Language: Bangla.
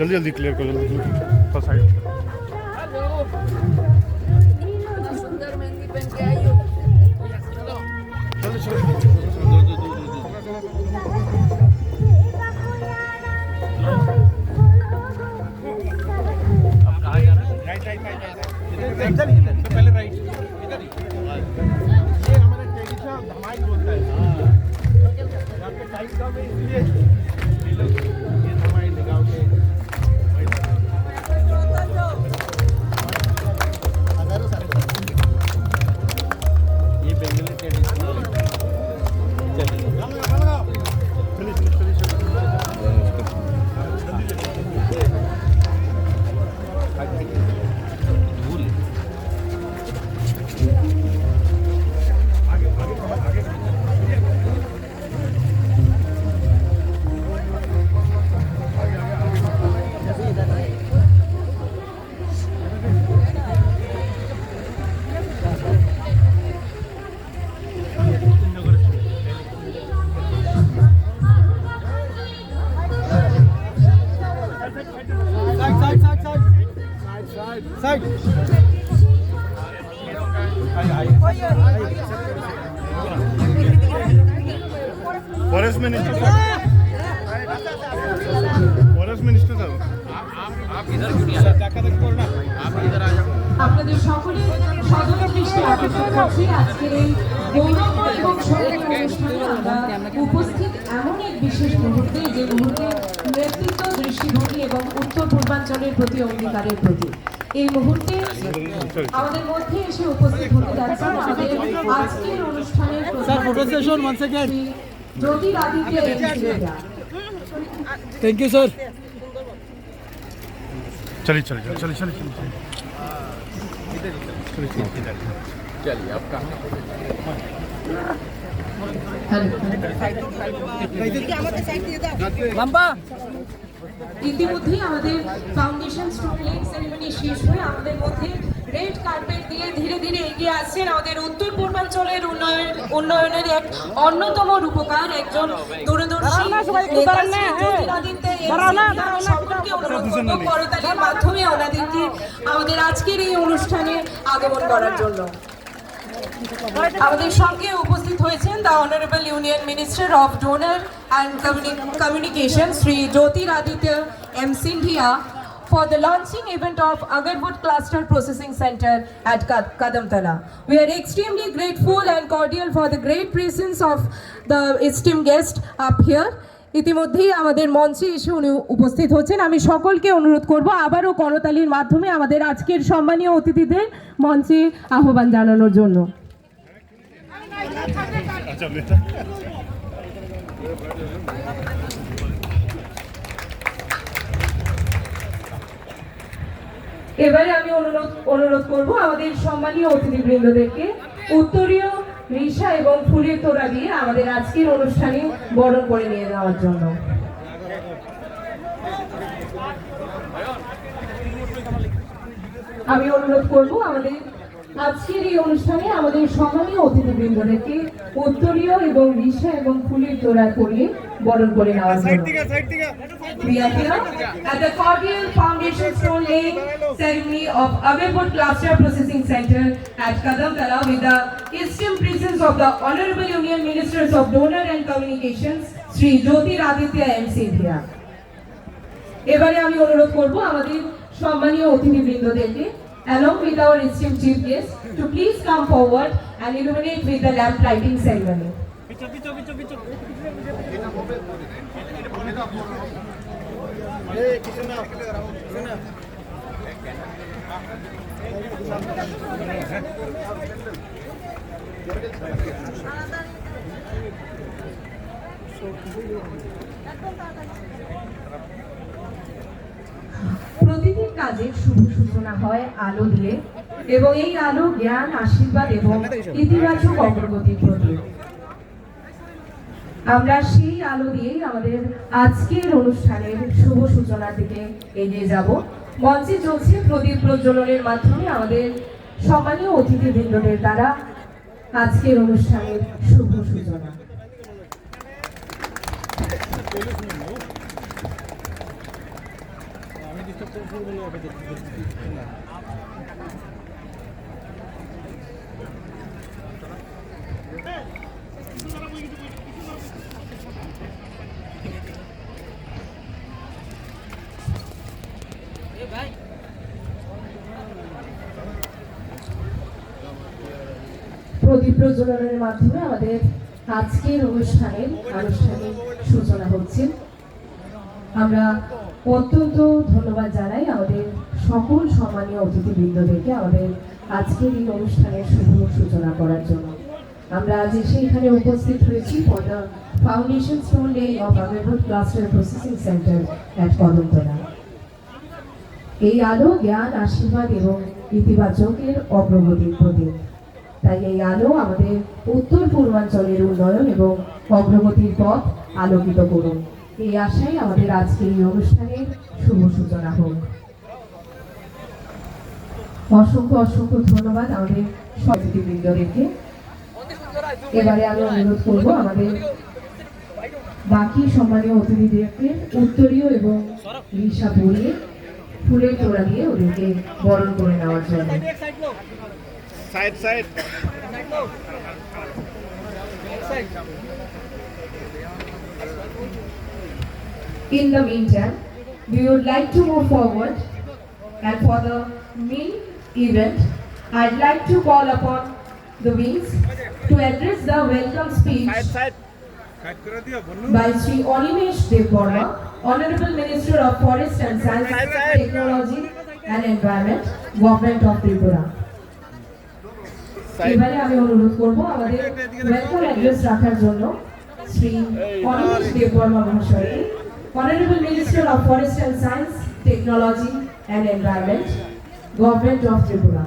जल्दी जल्दी क्लियर करो जल्दी फर्स्ट साइड सुंदर मेहंदी पहन के आई हो। पहले राइट इधर ही ये हमारा ट्रेडिशनल धमाल बोलता है यहाँ पे टाइम कम है इसलिए ये लोग ये धमाल लगाओगे ये Bengali traditional side forest minister साहब आप इधर क्यों नहीं आ रहे? आप इधर आ जाओ। আপনাদের সকলের সদয় দৃষ্টি আকর্ষণ করছি আজকের এই গৌরবময় এবং স্মরণীয় অনুষ্ঠানে আমরা উপস্থিত এমন এক বিশেষ মুহূর্তে যে মুহূর্তে নেতৃত্ব দৃষ্টিভঙ্গি এবং উত্তর পূর্বাঞ্চলের প্রতি অঙ্গীকারের প্রতি এই মুহূর্তে আমাদের মধ্যে এসে উপস্থিত হতে যাচ্ছেন আমাদের আজকের অনুষ্ঠানের জ্যোতিরাদিত্য এমসিভিয়া। Thank you sir. चलिए चलिए चलिए चलिए चलिए चलिए आप कहाँ लंबा ইতিমধ্যেই আমাদের ফাউন্ডেশন স্টোন লেক সেরেমনি শেষ হয়ে আমাদের মধ্যে রেড কার্পেট দিয়ে ধীরে ধীরে এগিয়ে আসছেন আমাদের উত্তর পূর্বাঞ্চলের উন্নয়নের এক অন্যতম রূপকার একজন দূরদর্শী সকলকে অনুরোধ করব করতালির মাধ্যমে ওনাদেরকে আমাদের আজকের এই অনুষ্ঠানে আগমন করার জন্য। আমাদের সঙ্গে উপস্থিত হয়েছেন the honourable union minister of DoNER and communication Shri Jyotiraditya M Scindia for the launching event of Agarwood Cluster Processing Center at Kadamtala. We are extremely grateful and cordial for the great presence of the esteemed guest up here. ইতিমধ্যেই আমাদের মঞ্চে এসে উনি উপস্থিত হচ্ছেন। আমি সকলকে অনুরোধ করব আবারও করতালির মাধ্যমে আমাদের আজকের সম্মানীয় অতিথিদের মঞ্চে আহ্বান জানানোর জন্য। এবারে আমি অনুরোধ করব আমাদের সম্মানীয় অতিথিবৃন্দদেরকে উত্তরীয় রিসা এবং ফুলের তোড়া দিয়ে আমাদের আজকের অনুষ্ঠানে বরণ করে নিয়ে যাওয়ার জন্য। আমি অনুরোধ করব আমাদের আজকের এই অনুষ্ঠানে আমাদের সম্মানীয় অতিথিবৃন্দদেরকে উত্তরীয় এবং রিসা এবং ফুলের তোড়া পরিয়ে বরণ করে নেওয়ার জন্য। We are here at the cordial foundation stone laying ceremony of Agarwood Cluster Processing Center at Kadamtala with the esteemed presence of the Honorable Union Ministers of Donor and Communications, Sri Jyotiraditya M. Sindhia. এবারে আমি অনুরোধ করব আমাদের সম্মানীয় অতিথিবৃন্দদেরকে along with our esteemed chief guest to please come forward and illuminate with the lamp lighting ceremony. প্রতিদিন কাজের শুভ সূচনা হয় আলো দিয়ে এবং এই আলো জ্ঞান আশীর্বাদ এবং ইতিবাচক অগ্রগতির প্রতীক। আমরা সেই আলো দিয়েই আমাদের আজকের অনুষ্ঠানের শুভ সূচনার দিকে এগিয়ে যাব। মঞ্চে চলছে প্রদীপ প্রজ্বলনের মাধ্যমে আমাদের সম্মানীয় অতিথিবৃন্দদের দ্বারা আজকের অনুষ্ঠানের শুভ সূচনা। প্রদীপ প্রজ্বলনের মাধ্যমে আমাদের আজকের অনুষ্ঠানের আনুষ্ঠানিক সূচনা হচ্ছে। আমরা অত্যন্ত ধন্যবাদ জানাই আমাদের সকল সম্মানীয় অতিথিবৃন্দদেরকে আমাদের আজকের এই অনুষ্ঠানের শুভ সূচনা করার জন্য। আমরা আজ এসে এখানে উপস্থিত হয়েছি for the foundation stone lay of আমিরভোট cluster processing centre at Kadamtala. এই আলো জ্ঞান, আশীর্বাদ এবং ইতিবাচকের অগ্রগতির প্রতীক। তাই এই আলো আমাদের উত্তর পূর্বাঞ্চলের উন্নয়ন এবং অগ্রগতির পথ আলোকিত করুন। এই আশায় আমাদের আজকের এই অনুষ্ঠানের শুভ সূচনা হোক। অসংখ্য অসংখ্য ধন্যবাদ আমাদের অতিথিবৃন্দদেরকে। এবারে আমি অনুরোধ করব আমাদের বাকি সম্মানীয় অতিথিদেরকে উত্তরীয় এবং রিসা পরিয়ে ফুলের তোড়া দিয়ে ওদেরকে বরণ করে নেওয়ার জন্য। Side side In the meantime, we would like to move forward, and for the main event, I'd like to call upon the wings to address the welcome speech side by Sri Animesh Devvarma, Honorable Minister of Forest and Science, Technology and Environment, Government of Tripura. এবারে আমি অনুরোধ করব আমাদের ওয়েলকাম অ্যাড্রেস রাখার জন্য শ্রী অনিমেষ দেববর্মা মহাশয়কে, honourable minister of forest and science, technology and environment, government of Tripura.